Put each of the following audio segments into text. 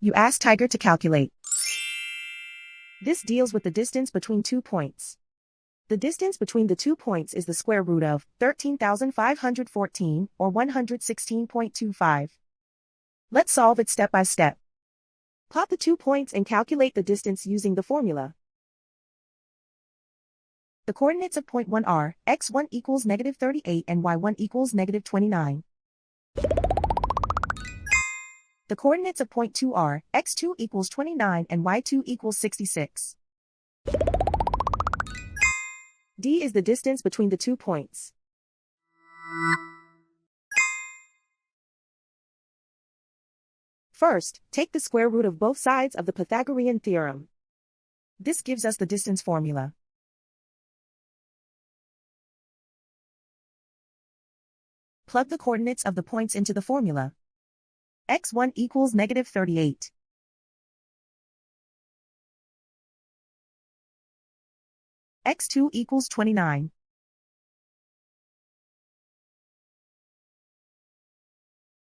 You ask Tiger to calculate. This deals with the distance between 2 points. The distance between the 2 points is the square root of 13,514, or 116.25. Let's solve it step by step. Plot the 2 points and calculate the distance using the formula. The coordinates of point 1 are x1 equals -38 and y1 equals -29. The coordinates of point 2 are x2 equals 29 and y2 equals 66. D is the distance between the 2 points. First, take the square root of both sides of the Pythagorean theorem. This gives us the distance formula. Plug the coordinates of the points into the formula. x1 equals -38. x2 equals 29.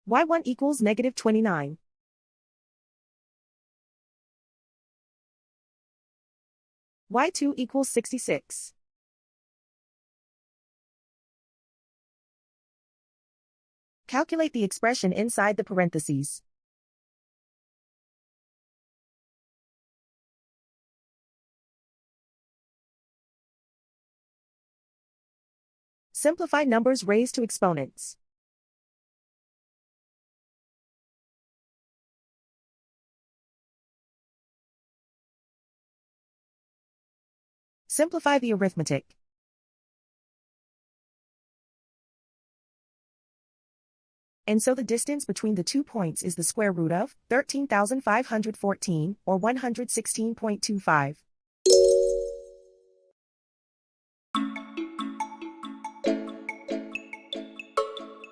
y1 equals -29. y2 equals 66. Calculate the expression inside the parentheses. Simplify numbers raised to exponents. Simplify the arithmetic. And so the distance between the 2 points is the square root of 13,514, or 116.25.